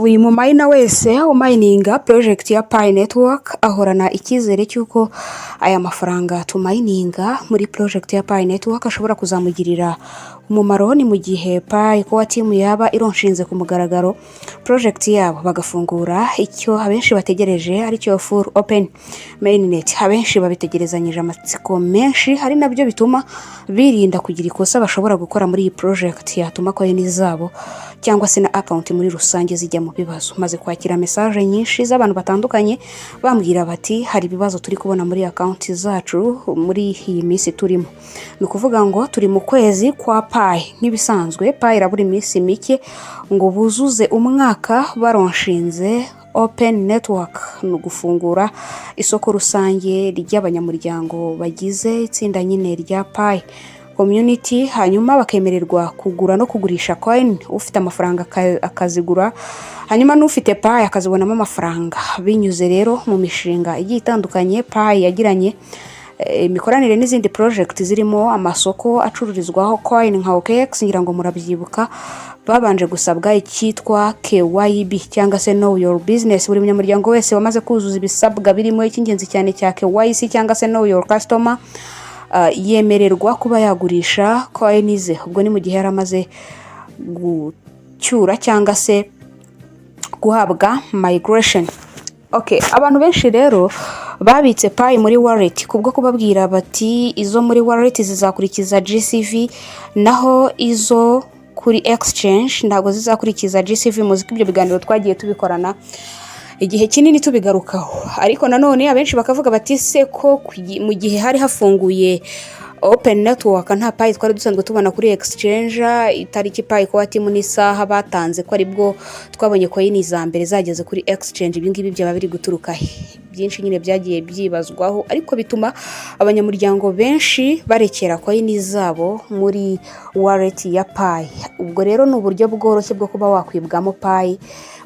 buri mumayina wese umayininga project ya Pi Network ahorana icyizere cy'uko aya mafaranga tumayininga muri project ya Pi Network ashobora kuzamugirira umumaro ni mu gihe Pi ko team yaba ironshinze ku mugaragaro project yabo bagafungura icyo abenshi bategereje ari cyo full Open Mainnet. Abenshi babitegerezanyije amatsiko menshi, hari nabyo bituma birinda kugira ikosa bashobora gukora muri iyi project yatuma coin zabo cyangwa se na account muri rusange zijya mu bibazo. Maze kwakira message nyinshi z'abantu batandukanye bambwira bati hari ibibazo turi kubona muri account zacu muri iyi minsi turimo. Ni kuvuga ngo turi mu kwezi kwa Pi, nk'ibisanzwe Pi irabura iminsi mike ngo buzuze umwaka baronshinze Open Network, no gufungura isoko rusange ry'abanyamuryango bagize itsinda nyine rya Pi community, hanyuma bakemererwa kugura no kugurisha coin. Ufite amafaranga akazigura, hanyuma n'ufite Pi akazibonamo amafaranga binyuze rero mu mishinga igiye itandukanye Pi yagiranye imikoranire n'izindi project zirimo amasoko acururizwaho coin nka OKX. Ngira ngo murabyibuka babanje gusabwa icyitwa KYB cyangwa se Know Your Business. Buri munyamuryango wese wamaze kuzuza ibisabwa birimo icy'ingenzi cyane cya KYC cyangwa se Know Your Customer yemererwa kuba yagurisha coin ze. Ubwo ni mu gihe yaramaze gucyura cyangwa se guhabwa migration. Okay, abantu benshi rero babitse Pi muri wallet kubwo kubabwira bati izo muri wallet zizakurikiza GCV, naho izo kuri exchange ntago zizakurikiza GCV. Muziki ibyo biganiro twagiye tubikorana igihe kinini tubigarukaho, ariko nanone abenshi bakavuga bati se ko mu gihe hari hafunguye Open Network nta Pi twari dusanzwe tubona kuri exchange itariki Pi ko team n'isaha batanze ko aribwo twabonye coin za mbere zageze kuri exchange. Ibingibi byaba biri guturuka byinshi nyine byagiye byibazwaho, ariko bituma abanyamuryango benshi barekera coin zabo muri wallet ya Pi. Ubwo rero ni uburyo bworoshye bwo kuba wakwibwamo Pi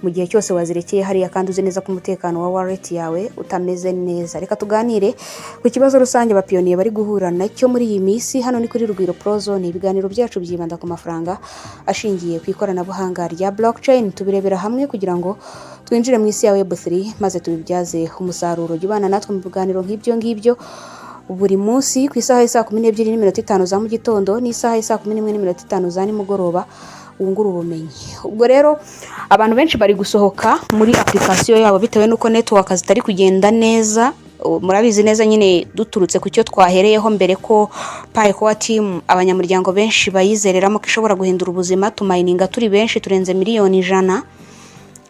mu gihe cyose wazirekeye hariya kandi uzi neza ko umutekano wa wallet yawe utameze neza. Reka tuganire ku kibazo rusange abapiyoniye bari guhura nacyo muri iyi minsi. Hano ni kuri Rugwiro Pro Zone, ibiganiro byacu byibanda ku mafaranga ashingiye ku ikoranabuhanga rya blockchain. Tubirebera hamwe kugira ngo twinjire mu isi ya Web3 maze tubibyaze umusaruro. Jyubana natwe mu biganiro nk'ibyo ngibyo buri munsi ku isaha ya 12:05 za mu gitondo n'isaha ya 11:05 za nimugoroba wungura ubumenyi. Ubwo rero abantu benshi bari gusohoka muri application yabo bitewe nuko network zitari kugenda neza. Murabizi neza nyine duturutse ku cyo twahereyeho mbere ko Pi ko team abanyamuryango benshi bayizereramo ko ishobora guhindura ubuzima. Tumayininga turi benshi turenze miliyoni 100.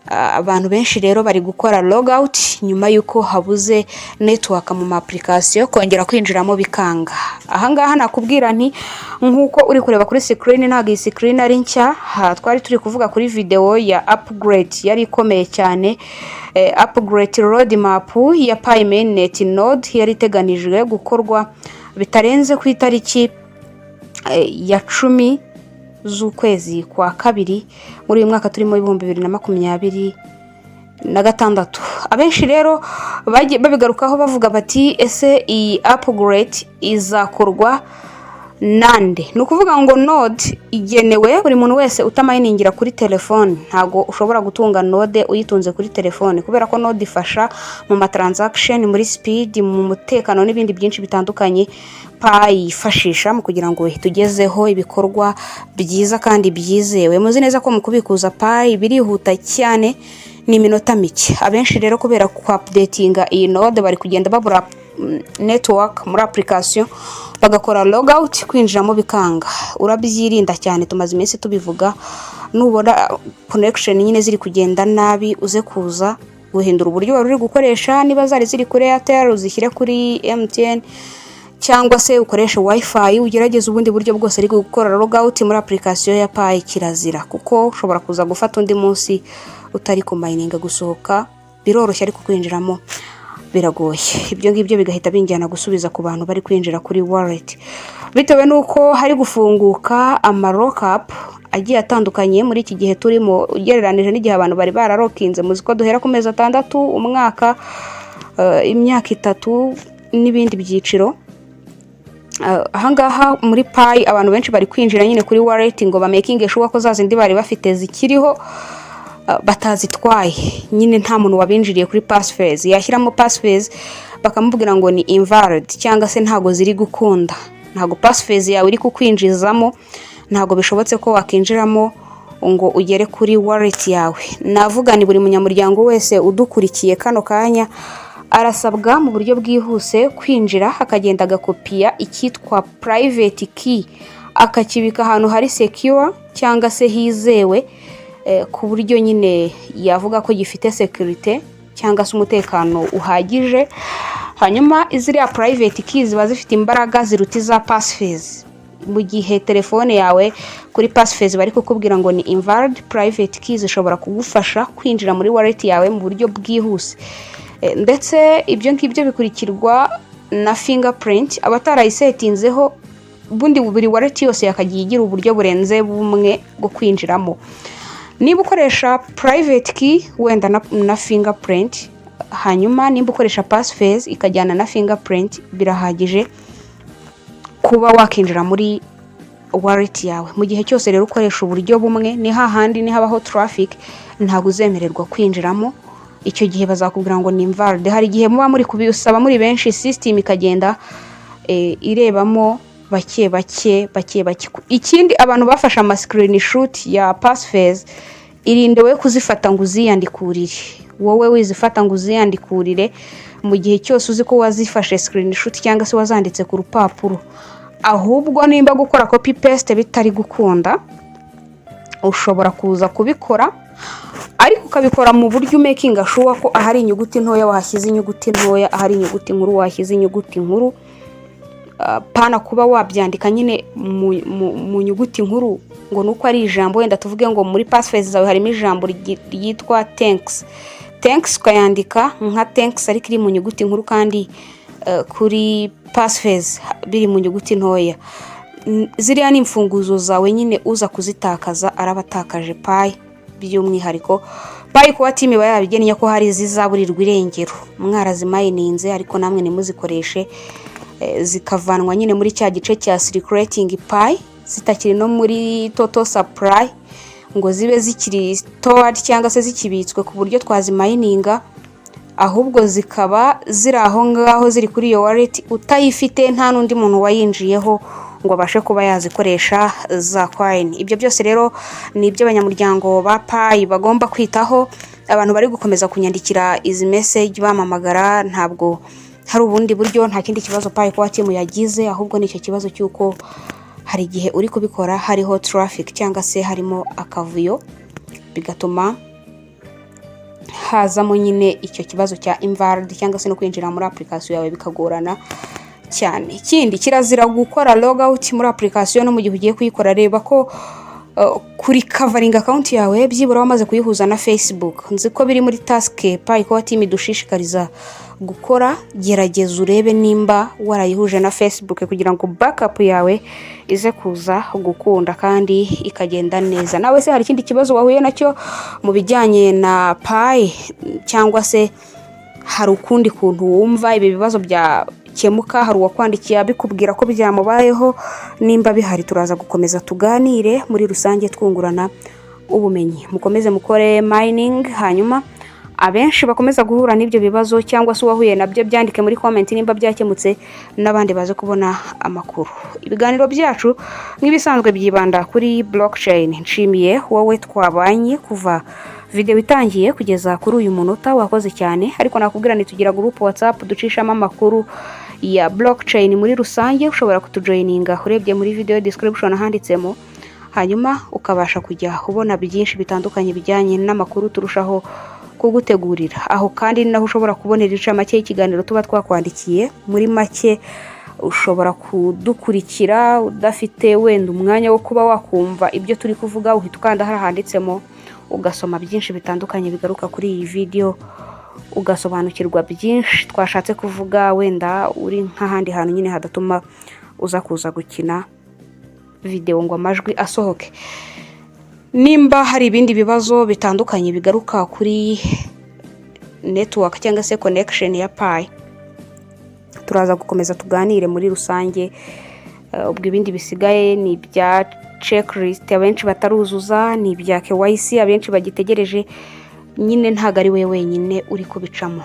Abantu benshi rero bari gukora logout nyuma yuko habuze network mu application, kongera kwinjiramo bikanga. Ahangaha nakubwira nti nkuko uri kureba kuri screen, ntago iyi screen ari nshya, twari turi kuvuga kuri video ya upgrade yari ikomeye cyane. Upgrade roadmap ya Pi Mainnet node yari iteganijwe gukorwa bitarenze ku itariki ya 10 z'ukwezi kwa kabiri muri uyu mwaka turimo 2026. Abenshi rero babigarukaho bavuga bati ese iyi upgrade izakorwa nande? Ni ukuvuga ngo node igenewe buri muntu wese utamayiningira kuri telefone. Ntago ushobora gutunga node uyitunze kuri telefone kubera ko node ifasha mu transaction, muri speed, mu mutekano n'ibindi byinshi bitandukanye Pi yifashisha mu kugira ngo tugezeho ibikorwa byiza kandi byizewe. Muzi neza ko mu kubikuza Pi birihuta cyane ni minota mike. Abenshi rero kubera ku updatinga iyi node bari kugenda babura network muri application bagakora logout kwinjiramo bikanga. Urabyirinda cyane, tumaze iminsi tubivuga. Nubona connection nyine ziri kugenda nabi uze kuza guhindura uburyo wari uri gukoresha. Niba zari ziri kuri Airtel uzishyire kuri MTN cyangwa se ukoresha wifi, ugerageza ubundi buryo bwose ari gukora logout muri application ya Pi. Kirazira kuko ushobora kuza gufata undi munsi utari kumayininga. Gusohoka biroroshye ariko kwinjiramo biragoye. Ibyo ngibyo bigahita binjyana gusubiza ku bantu bari kwinjira kuri wallet bitewe nuko hari gufunguka ama lockup agiye atandukanye muri iki gihe turimo ugereranije n'igihe abantu bari bararokinze. Muzi ko duhera ku mezi 6, umwaka, imyaka 3 n'ibindi byiciro. Ahangaha muri Pi abantu benshi bari kwinjira nyine kuri wallet ngo ba making sure ko zazindi bari bafite zikiriho batazitwaye, nyine nta muntu wabinjiriye kuri passphrase, yashyiramo passphrase bakamubwira ngo ni invalid cyangwa se ntago ziri gukunda, ntago passphrase yawe iri kukwinjizamo, ntago bishobotse ko wakinjiramo ngo ugere kuri wallet yawe. Navuga ni buri munyamuryango wese udukurikiye kano kanya arasabwa mu buryo bwihuse kwinjira akagenda agakopiya icyitwa private key, akakibika ahantu hari secure cyangwa se hizewe, ku buryo nyine yavuga ko gifite security cyangwa se umutekano uhagije. Hanyuma iziriya private keys ziba zifite imbaraga ziruta za passphrase. Mu gihe telefone yawe kuri passphrase bari kukubwira ngo ni invalid, private keys zishobora kugufasha kwinjira muri wallet yawe mu buryo bwihuse. Ndetse ibyo ngibyo bikurikirwa na fingerprint, abatarayisetinzeho bundi buri wallet yose yakagiye igira uburyo burenze bumwe bwo kwinjiramo. Niba ukoresha private key wenda na fingerprint, hanyuma nimba ukoresha passphrase ikajyana na fingerprint, birahagije kuba wakinjira muri wallet yawe. Mu gihe cyose rero ukoresha uburyo bumwe, ni hahandi ni habaho traffic, ntabwo uzemererwa kwinjiramo. Icyo gihe bazakubwira ngo ni invalid. Hari igihe muba muri kubisaba muri benshi, system ikagenda irebamo bake bake. Ikindi, abantu bafashe ama screenshot ya passphrase, irinde we kuzifata ngo uziyandikurire. Wowe wizifata ngo uziyandikurire mu gihe cyose uzi ko wazifashe screenshot cyangwa se wazanditse ku rupapuro. Ahubwo nimba gukora copy paste bitari gukunda, ushobora kuza kubikora, ariko ukabikora mu buryo making sure ko ahari inyuguti ntoya wahashyize inyuguti ntoya, ahari inyuguti nkuru wahashyize inyuguti nkuru. Pana kuba wabyandika nyine mu nyuguti nkuru ngo nuko ari ijambo, wenda tuvuge ngo muri passphrase zawe harimo ijambo ryitwa thanks ukayandika nka thanks ariko iri mu nyuguti nkuru, kandi kuri passphrase biri mu nyuguti ntoya. Ziriya ni imfunguzo zawe nyine uza kuzitakaza arabatakaje Pi by'umwihariko. Pi kuba team iba yarabigennye ko hari zizaburirwa irengero, mwarazimayininze ariko namwe nimuzikoreshe, zikavanwa nyine muri cya gice cya circulating Pi, zitakiri no muri total supply ngo zibe zikiri stored cyangwa se zikibitswe ku buryo twazimayininga, ahubwo zikaba ziri aho ngaho ziri kuri iyo wallet utayifite, nta n'undi muntu wayinjiyeho ngo abashe kuba yazikoresha za coin. Ibyo byose rero ni ibyo abanyamuryango ba Pi bagomba kwitaho. Abantu bari gukomeza kunyandikira izi message bamamagara, ntabwo hari ubundi buryo, nta kindi kibazo Pi kwa team yagize, ahubwo nicyo kibazo cyuko hari igihe uri kubikora hariho traffic cyangwa se harimo akavuyo, bigatuma hazamo nyine icyo kibazo cya invalid cyangwa se no kwinjira muri application yawe bikagorana cyane. Ikindi, kirazira gukora logout muri application no mu gihe ugiye kuyikora. Reba ko kuri covering account yawe byibura wamaze kuyihuza na Facebook. Nzi ko biri muri task Pi ko team dushishikariza gukora. Gerageza urebe nimba warayihuje na Facebook kugira ngo backup yawe ize kuza gukunda kandi ikagenda neza. Nawe se hari ikindi kibazo wahuye nacyo mu bijyanye na Pi, cyangwa se hari ukundi kuntu wumva ibi bibazo byakemuka, hari uwakwandikiye abikubwira ko byamubayeho? Nimba bihari turaza gukomeza tuganire muri rusange twungurana ubumenyi. Mukomeze mukore mining, hanyuma abenshi bakomeza guhura n'ibyo bibazo cyangwa se wahuye nabyo byandike muri comment nimba byakemutse, n'abandi baze kubona amakuru. Ibiganiro byacu nk'ibisanzwe byibanda kuri blockchain. Nshimiye wowe twabanye kuva video itangiye kugeza kuri uyu munota, wakoze cyane. Ariko nakubwira ni tugira group WhatsApp ducishamo amakuru ya blockchain muri rusange. Ushobora kutujoininga urebye muri video description handitsemo, hanyuma ukabasha kujya ubona byinshi bitandukanye bijyanye n'amakuru turushaho kugutegurira. Aho kandi naho ushobora kubonera incamake y'ikiganiro tuba twakwandikiye. Muri make ushobora kudukurikira udafite wenda umwanya wo kuba wakumva ibyo turi kuvuga, uhita ukanda handitsemo ugasoma byinshi bitandukanye bigaruka kuri iyi video, ugasobanukirwa byinshi twashatse kuvuga, wenda uri nk'ahandi hantu nyine hadatuma uza kuza gukina video ngo amajwi asohoke. Nimba hari ibindi bibazo bitandukanye bigaruka kuri network cyangwa se connection ya Pi, turaza gukomeza tuganire muri rusange. Ubwo ibindi bisigaye ni bya checklist abenshi bataruzuza, ni ibya KYC abenshi bagitegereje, nyine ntago ari we wenyine uri kubicamo.